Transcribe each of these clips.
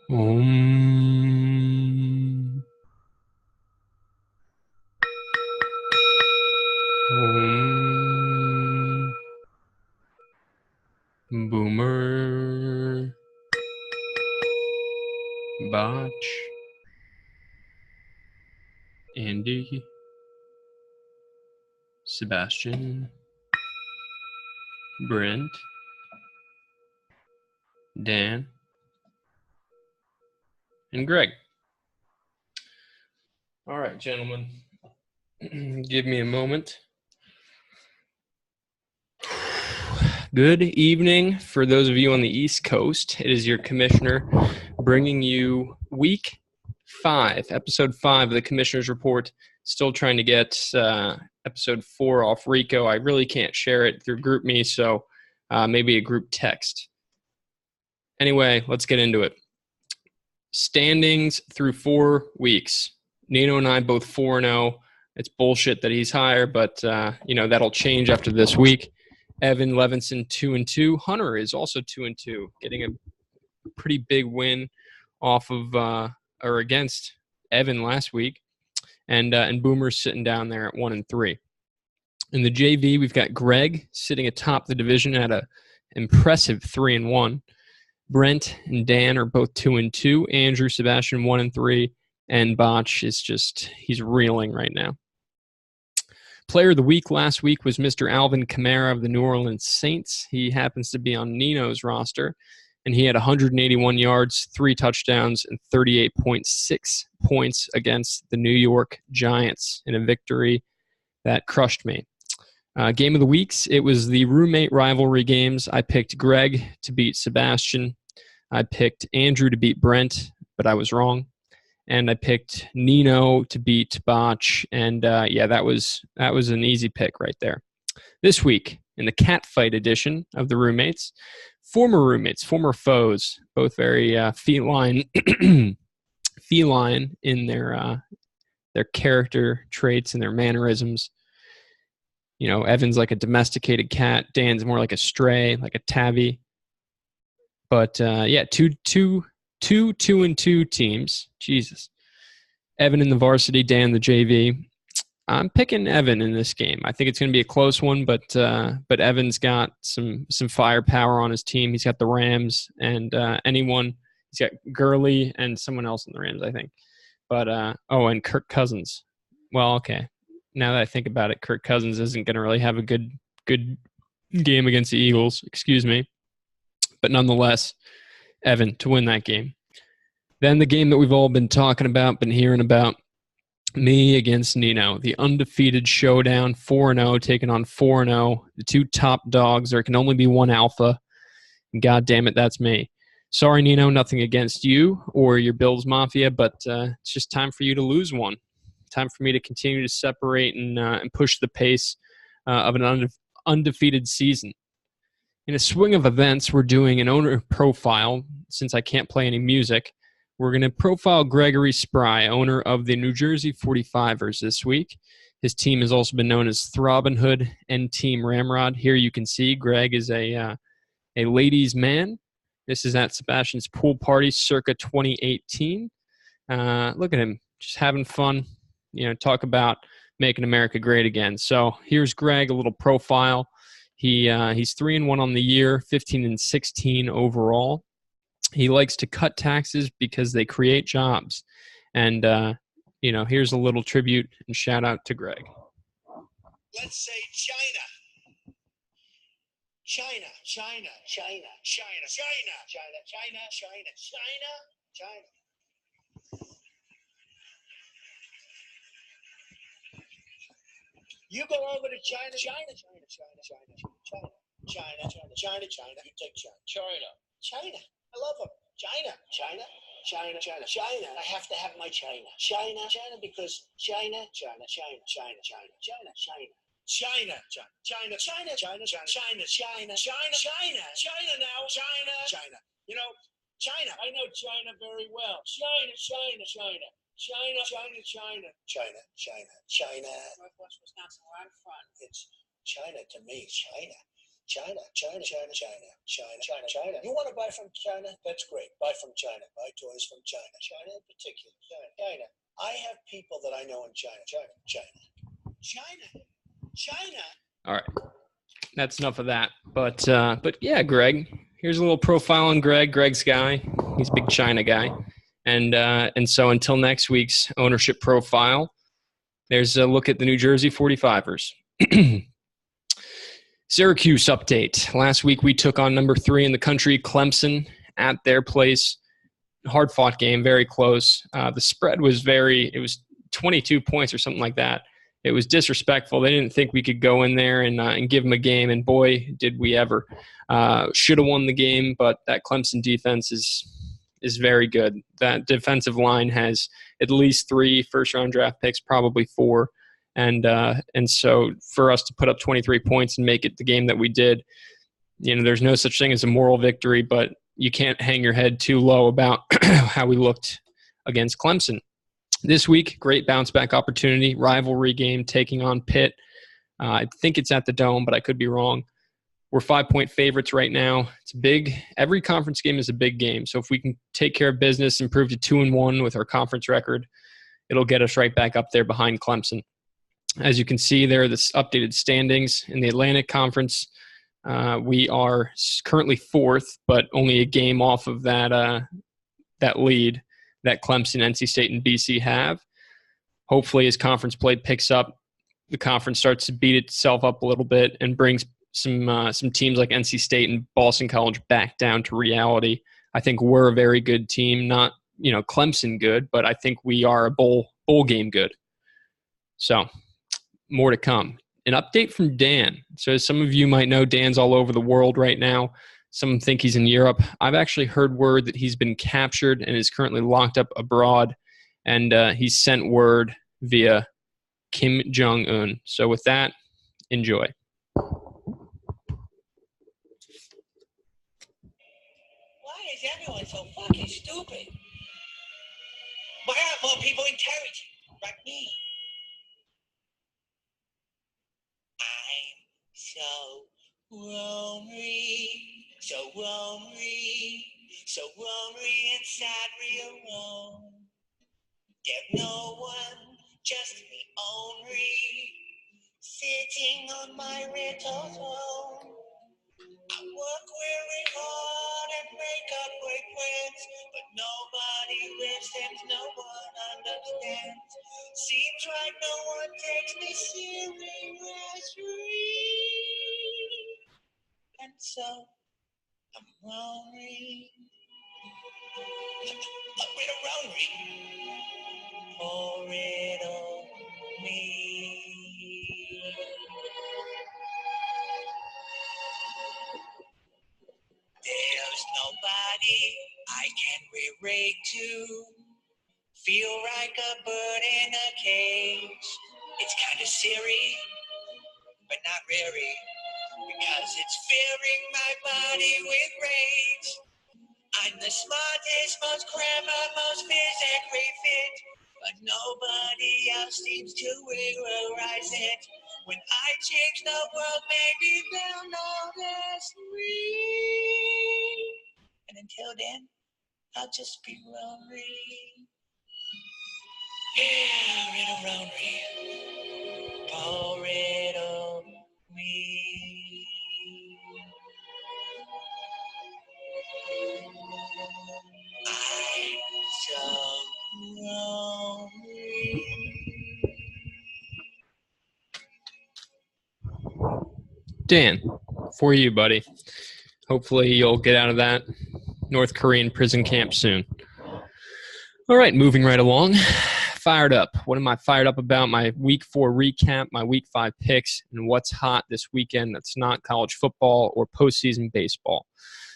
Om. Om. Boomer. Botch. Andy. Sebastian. Brent. Dan. And Greg. All right, gentlemen. Give me a moment. Good evening for those of you on the East Coast. It is your commissioner bringing you week 5, episode 5 of the Commissioner's Report. Still trying to get episode 4 off Rico. I really can't share it through GroupMe, so maybe a group text. Anyway, let's get into it. Standings through 4 weeks. Nino and I both 4-0. It's bullshit that he's higher, but that'll change after this week. Evan Levinson 2-2. Hunter is also 2-2, getting a pretty big win off of or against Evan last week, and Boomer's sitting down there at 1-3. In the JV, we've got Greg sitting atop the division at a impressive 3-1. Brent and Dan are both 2-2. Andrew, Sebastian 1-3, and Botch is he's reeling right now. Player of the week last week was Mr. Alvin Kamara of the New Orleans Saints. He happens to be on Nino's roster, and he had 181 yards, 3 touchdowns, and 38.6 points against the New York Giants in a victory that crushed me. Game of the weeks, it was the roommate rivalry games. I picked Greg to beat Sebastian. I picked Andrew to beat Brent, but I was wrong. And I picked Nino to beat Botch, and that was an easy pick right there. This week, in the catfight edition of the roommates, former foes, both very feline in their character traits and their mannerisms. You know, Evan's like a domesticated cat. Dan's more like a stray, like a tabby. But 2-2 teams. Jesus. Evan in the varsity, Dan the JV. I'm picking Evan in this game. I think it's going to be a close one, but Evan's got some firepower on his team. He's got the Rams and he's got Gurley and someone else in the Rams, I think. But and Kirk Cousins. Well, okay. Now that I think about it, Kirk Cousins isn't going to really have a good game against the Eagles. Excuse me. But nonetheless, Evan to win that game. Then the game that we've all been talking about, been hearing about, me against Nino, the undefeated showdown, 4-0, taking on 4-0, the two top dogs. There can only be one alpha. God damn it, that's me. Sorry, Nino, nothing against you or your Bills Mafia, but it's just time for you to lose one. Time for me to continue to separate and push the pace of an undefeated season. In a swing of events, we're doing an owner profile. Since I can't play any music, we're going to profile Gregory Spry, owner of the New Jersey 45ers this week. His team has also been known as Throbbing Hood and Team Ramrod. Here you can see Greg is a ladies' man. This is at Sebastian's pool party circa 2018. Look at him, just having fun. You know, talk about making America great again. So here's Greg, a little profile. He's 3-1 on the year, 15-16 overall. He likes to cut taxes because they create jobs. And, here's a little tribute and shout out to Greg. Let's say China. China. You go over to China. You take China. China. I love them. China. I have to have my China. China, because China. You know, China. I know China very well. China. Northwest Wisconsin, where I'm from. It's China to me, China. China. You want to buy from China? That's great. Buy from China. Buy toys from China. China in particular. China. I have people that I know in China. China. All right. That's enough of that. But yeah, Greg, here's a little profile on Greg. Greg's guy. He's a big China guy. And so until next week's ownership profile, there's a look at the New Jersey 45ers. Syracuse update. Last week we took on number 3 in the country, Clemson, at their place. Hard-fought game, very close. The spread was it was 22 points or something like that. It was disrespectful. They didn't think we could go in there and give them a game, and boy, did we ever. Should have won the game, but that Clemson defense is very good. That defensive line has at least 3 first-round draft picks, probably 4. And so for us to put up 23 points and make it the game that we did, there's no such thing as a moral victory, but you can't hang your head too low about how we looked against Clemson. This week, great bounce-back opportunity, rivalry game taking on Pitt. I think it's at the Dome, but I could be wrong. We're 5-point favorites right now. It's big. Every conference game is a big game. So if we can take care of business, improve to 2-1 with our conference record, it'll get us right back up there behind Clemson. As you can see there, this updated standings in the Atlantic Conference. We are currently 4th, but only a game off of that lead that Clemson, NC State, and BC have. Hopefully, as conference play picks up, the conference starts to beat itself up a little bit and brings some teams like NC State and Boston College back down to reality. I think we're a very good team, not Clemson good, but I think we are a bowl game good. So more to come. An update from Dan. So as some of you might know, Dan's all over the world right now. Some think he's in Europe. I've actually heard word that he's been captured and is currently locked up abroad. And he's sent word via Kim Jong-un. So with that, enjoy. Why is everyone so fucking stupid? Why aren't more people intelligent like me? I'm so lonely inside real alone. There's no one, just me only, sitting on my little throne. I work really hard and make up great friends, but nobody listens, no one understands. Seems like no one takes me seriously. And so, I'm lonely. A little lonely. Poor little me. There's nobody I can relate to. Feel like a bird in a cage. It's kind of silly, but not really, because it's filling my body with rage. I'm the smartest, most clever, most physically fit, but nobody else seems to realize it. When I change the world, maybe they'll notice me. And until then, I'll just be lonely. Yeah, little lonely. Poor little me. I'm so lonely. Dan, for you, buddy. Hopefully you'll get out of that North Korean prison camp soon. All right, moving right along. Fired up. What am I fired up about? My Week 4 recap, my Week 5 picks, and what's hot this weekend that's not college football or postseason baseball.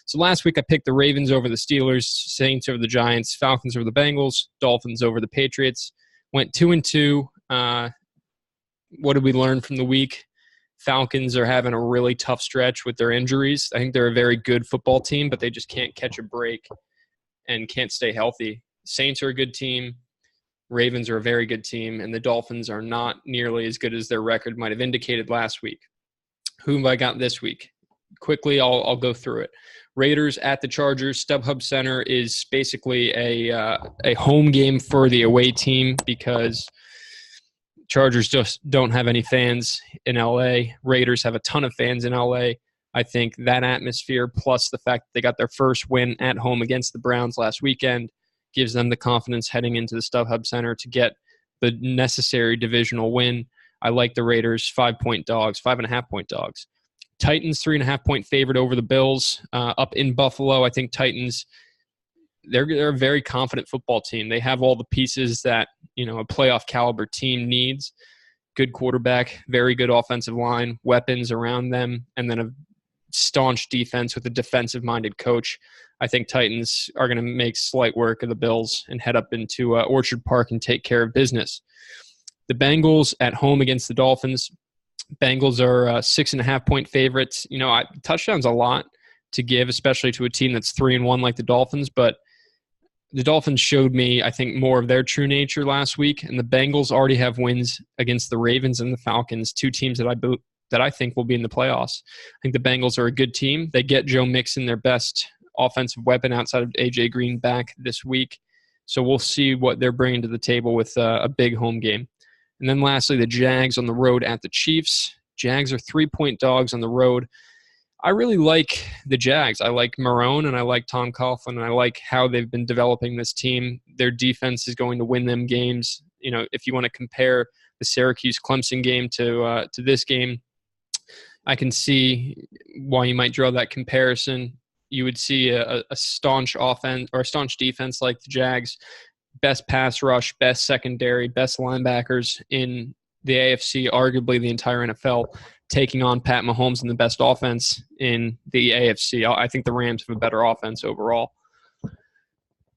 So last week I picked the Ravens over the Steelers, Saints over the Giants, Falcons over the Bengals, Dolphins over the Patriots. Went 2-2. What did we learn from the week? Falcons are having a really tough stretch with their injuries. I think they're a very good football team, but they just can't catch a break and can't stay healthy. Saints are a good team. Ravens are a very good team, and the Dolphins are not nearly as good as their record might have indicated last week. Who have I got this week? quickly, I'll go through it. Raiders at the Chargers. StubHub Center is basically a home game for the away team because Chargers just don't have any fans in LA. Raiders have a ton of fans in LA. I think that atmosphere, plus the fact that they got their first win at home against the Browns last weekend, gives them the confidence heading into the StubHub Center to get the necessary divisional win. I like the Raiders 5-point dogs, 5.5-point dogs. Titans 3.5-point favorite over the Bills up in Buffalo. I think Titans, they're a very confident football team. They have all the pieces that a playoff caliber team needs. Good quarterback, very good offensive line, weapons around them, and then a staunch defense with a defensive-minded coach. I think Titans are going to make slight work of the Bills and head up into Orchard Park and take care of business. The Bengals at home against the Dolphins. Bengals are 6.5-point favorites. Touchdowns a lot to give, especially to a team that's 3-1 like the Dolphins, but the Dolphins showed me, I think, more of their true nature last week, and the Bengals already have wins against the Ravens and the Falcons, two teams that I think will be in the playoffs. I think the Bengals are a good team. They get Joe Mixon, their best offensive weapon outside of A.J. Green, back this week, so we'll see what they're bringing to the table with a big home game. And then lastly, the Jags on the road at the Chiefs. Jags are 3-point dogs on the road. I really like the Jags. I like Marrone and I like Tom Coughlin, and I like how they've been developing this team. Their defense is going to win them games. If you want to compare the Syracuse-Clemson game to this game, I can see why you might draw that comparison. You would see a staunch offense or a staunch defense like the Jags, best pass rush, best secondary, best linebackers in the AFC, arguably the entire NFL, taking on Pat Mahomes and the best offense in the AFC. I think the Rams have a better offense overall.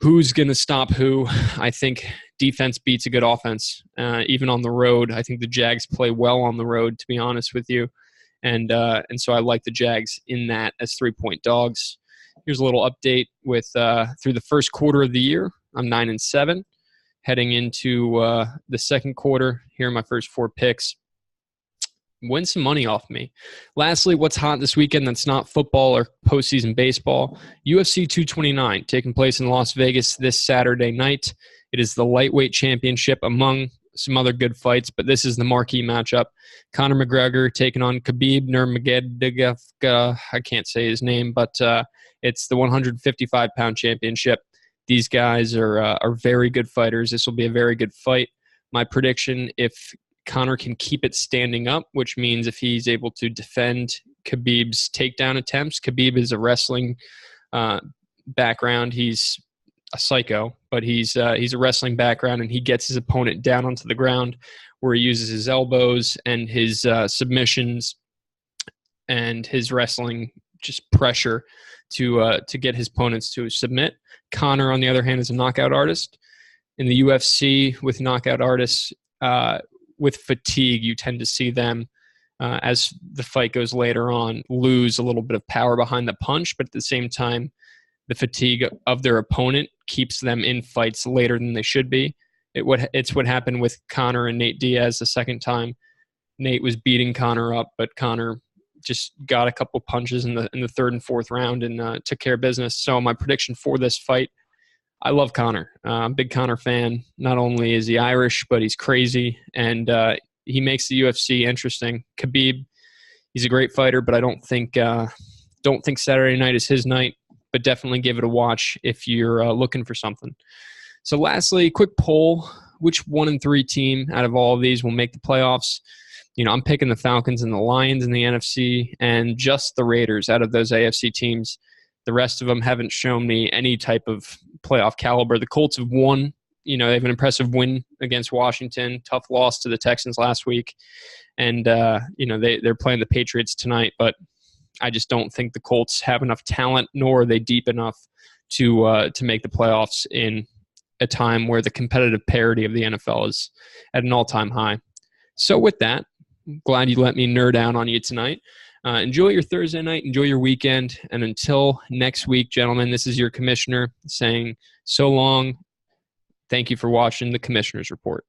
Who's going to stop who? I think defense beats a good offense, even on the road. I think the Jags play well on the road, to be honest with you. And so I like the Jags in that as 3-point dogs. Here's a little update with through the first quarter of the year. I'm 9-7. Heading into the second quarter, here are my first 4 picks. Win some money off me. Lastly, what's hot this weekend that's not football or postseason baseball? UFC 229 taking place in Las Vegas this Saturday night. It is the lightweight championship among some other good fights, but this is the marquee matchup. Conor McGregor taking on Khabib Nurmagomedov. I can't say his name, but it's the 155-pound championship. These guys are very good fighters. This will be a very good fight. My prediction, if Conor can keep it standing up, which means if he's able to defend Khabib's takedown attempts. Khabib is a wrestling background. He's a psycho, but he's a wrestling background, and he gets his opponent down onto the ground where he uses his elbows and his submissions and his wrestling just pressure to get his opponents to submit. Conor, on the other hand, is a knockout artist. In the UFC, with knockout artists, with fatigue, you tend to see them, as the fight goes later on, lose a little bit of power behind the punch, but at the same time, the fatigue of their opponent keeps them in fights later than they should be. It's what happened with Conor and Nate Diaz the second time. Nate was beating Conor up, but Conor just got a couple punches in the third and fourth round and took care of business. So my prediction for this fight, I love Conor. I'm a big Conor fan. Not only is he Irish, but he's crazy, and he makes the UFC interesting. Khabib, he's a great fighter, but I don't think Saturday night is his night, but definitely give it a watch if you're looking for something. So lastly, quick poll. Which 1-3 team out of all of these will make the playoffs? I'm picking the Falcons and the Lions in the NFC and just the Raiders out of those AFC teams. The rest of them haven't shown me any type of playoff caliber. The Colts have won. They have an impressive win against Washington, tough loss to the Texans last week. And, they're playing the Patriots tonight, but I just don't think the Colts have enough talent, nor are they deep enough to make the playoffs in a time where the competitive parity of the NFL is at an all-time high. So with that, glad you let me nerd out on you tonight. Enjoy your Thursday night. Enjoy your weekend. And until next week, gentlemen, this is your commissioner saying so long. Thank you for watching the Commissioner's Report.